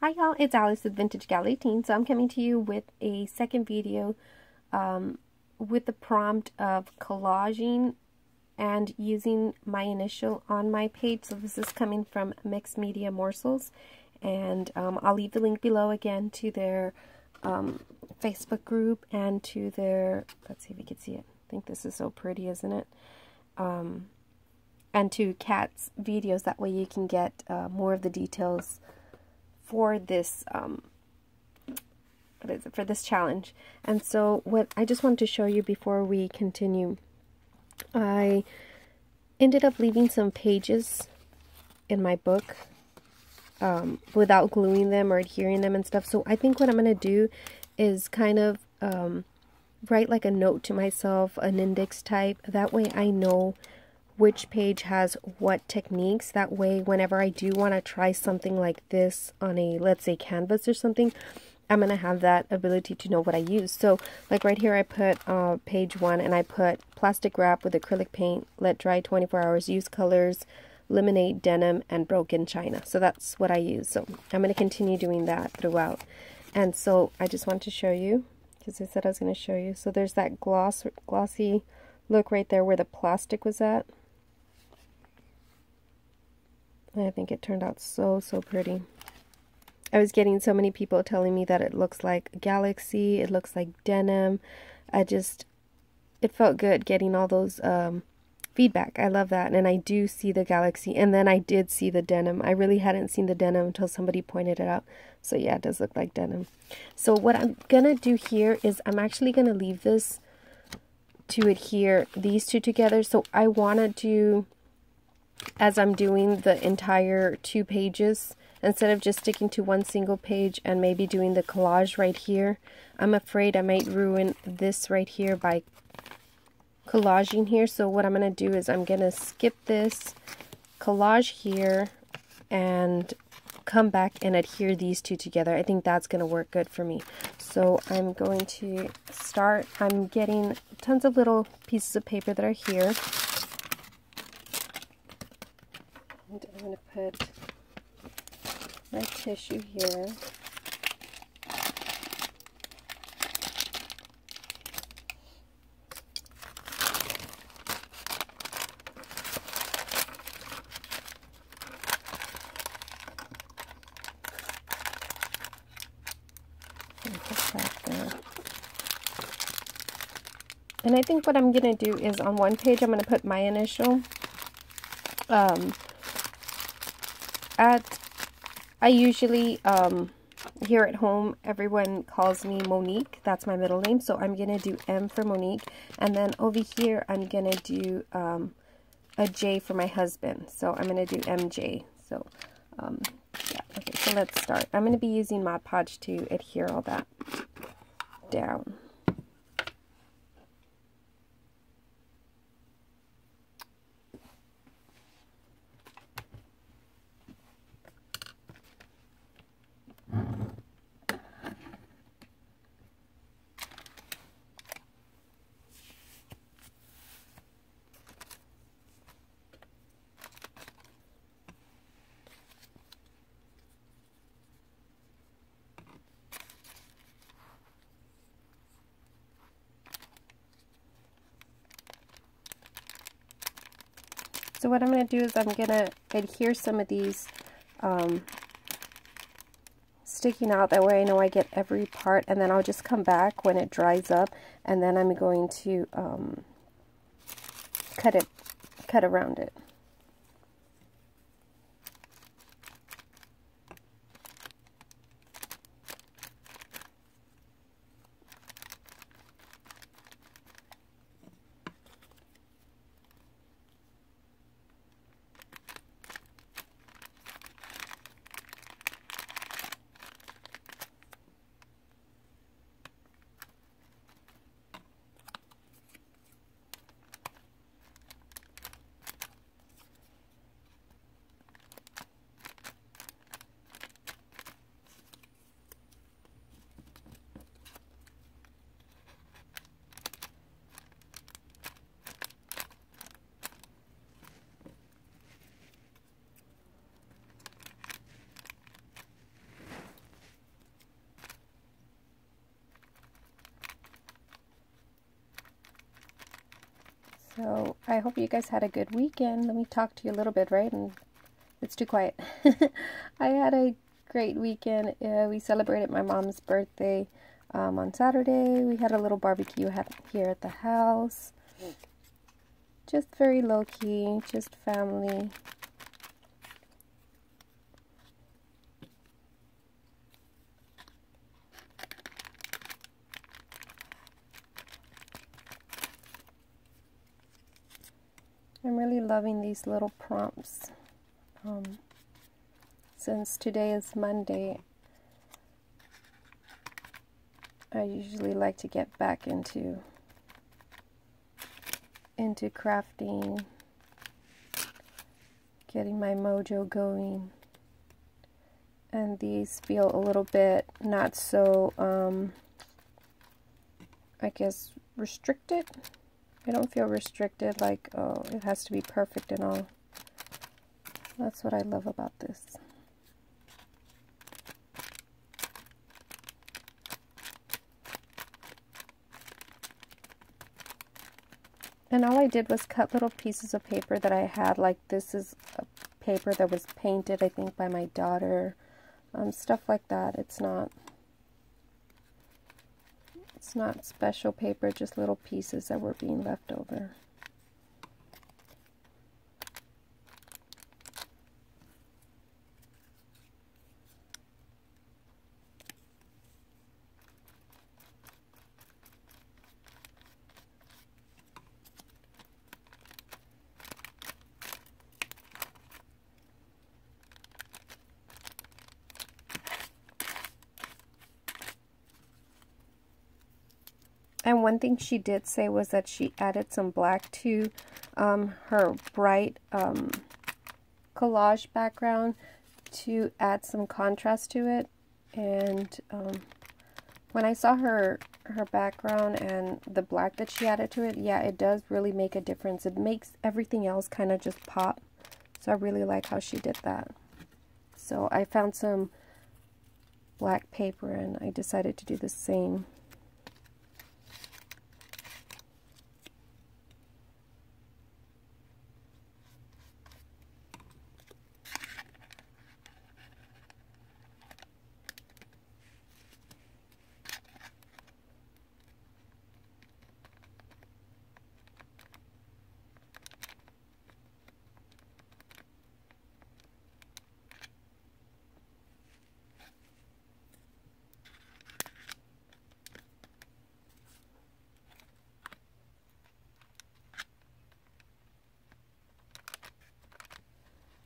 Hi y'all, it's Alice with Vintage Gal 18. So I'm coming to you with a second video with the prompt of collaging and using my initial on my page. So this is coming from Mixed Media Morsels, and I'll leave the link below again to their Facebook group and to their, let's see if you can see it. I think this is so pretty, isn't it? And to Kat's videos, that way you can get more of the details for this for this challenge. And so what I just wanted to show you before we continue, I ended up leaving some pages in my book without gluing them or adhering them and stuff. So I think what I'm going to do is kind of write like a note to myself, an index type. That way I know which page has what techniques. That way whenever I do want to try something like this on a, let's say, canvas or something, I'm going to have that ability to know what I use. So like right here I put page 1 and I put plastic wrap with acrylic paint, let dry 24 hours, use colors, laminate, denim, and broken china. So that's what I use. So I'm going to continue doing that throughout. And so I just want to show you, because I said I was going to show you. So there's that glossy look right there where the plastic was at. I think it turned out so pretty. I was getting so many people telling me that it looks like a galaxy, it looks like denim. It felt good getting all those feedback. I love that. And I do see the galaxy, and then I did see the denim. I really hadn't seen the denim until somebody pointed it out. So yeah, it does look like denim. So what I'm gonna do here is I'm actually gonna leave this to adhere these two together. So I wanna do, as I'm doing the entire 2 pages, instead of just sticking to one single page and maybe doing the collage right here, I'm afraid I might ruin this right here by collaging here. So what I'm going to do is I'm going to skip this, collage here, and come back and adhere these two together. I think that's going to work good for me. So I'm going to start. I'm getting tons of little pieces of paper that are here. And I'm going to put my tissue here. And I think what I'm going to do is on one page I'm going to put my initial. I usually, here at home, everyone calls me Monique. That's my middle name. So I'm going to do M for Monique. And then over here, I'm going to do a J for my husband. So I'm going to do MJ. So, yeah. Okay, so let's start. I'm going to be using Mod Podge to adhere all that down. So what I'm going to do is I'm going to adhere some of these sticking out. That way I know I get every part, and then I'll just come back when it dries up, and then I'm going to cut around it. So I hope you guys had a good weekend. Let me talk to you a little bit, right? And it's too quiet. I had a great weekend. We celebrated my mom's birthday on Saturday. We had a little barbecue here at the house. Just very low-key, just family. I'm really loving these little prompts. Since today is Monday, I usually like to get back into crafting, getting my mojo going. And these feel a little bit not so, I guess, restricted. I don't feel restricted, like, oh, it has to be perfect and all. That's what I love about this. And all I did was cut little pieces of paper that I had. Like, this is a paper that was painted, I think, by my daughter. Stuff like that. It's not special paper, just little pieces that were being left over. And one thing she did say was that she added some black to her bright collage background to add some contrast to it. And when I saw her background and the black that she added to it, yeah, it does really make a difference. It makes everything else kind of just pop. So I really like how she did that. So I found some black paper and I decided to do the same.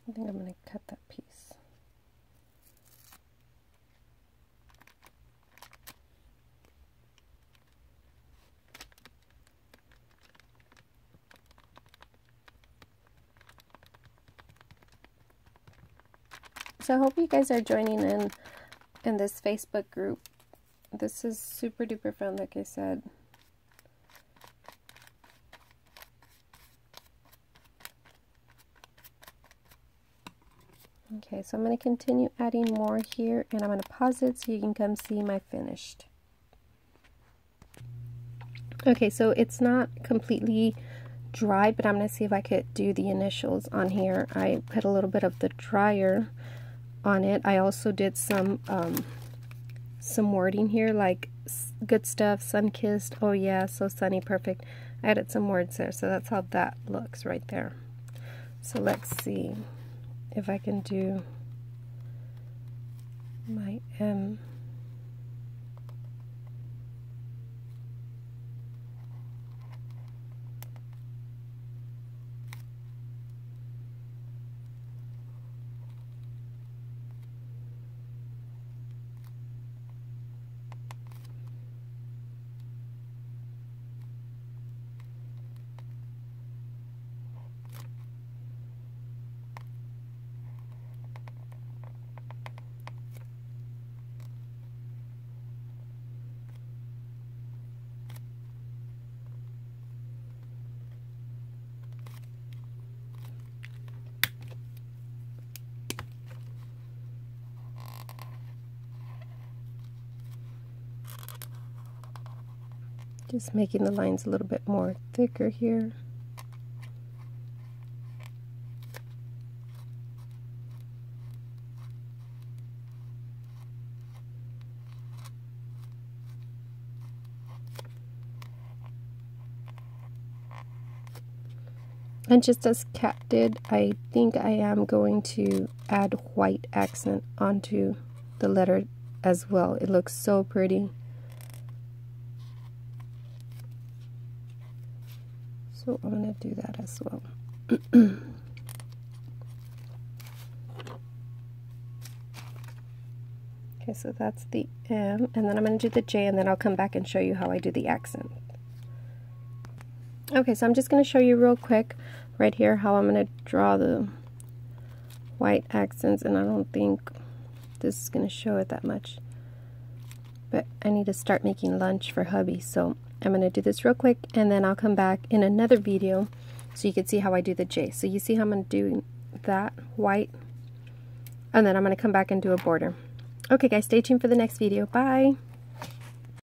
I think I'm going to cut that piece. So I hope you guys are joining in this Facebook group. This is super duper fun, like I said. Okay, so I'm going to continue adding more here, and I'm going to pause it so you can come see my finished. Okay, so it's not completely dry, but I'm going to see if I could do the initials on here. I put a little bit of the dryer on it. I also did some wording here, like good stuff, sun-kissed, oh yeah, so sunny, perfect. I added some words there, so that's how that looks right there. So let's see if I can do my M. Just making the lines a little bit more thicker here. And just as Kat did, I think I am going to add white accent onto the letter as well. It looks so pretty. So I'm going to do that as well. Okay, so that's the M, and then I'm going to do the J, and then I'll come back and show you how I do the accent. Okay, so I'm just going to show you real quick right here how I'm going to draw the white accents, and I don't think this is going to show it that much. But I need to start making lunch for hubby, so I'm going to do this real quick, and then I'll come back in another video so you can see how I do the J. So you see how I'm going to do that white, and then I'm going to come back and do a border. Okay guys, stay tuned for the next video. Bye!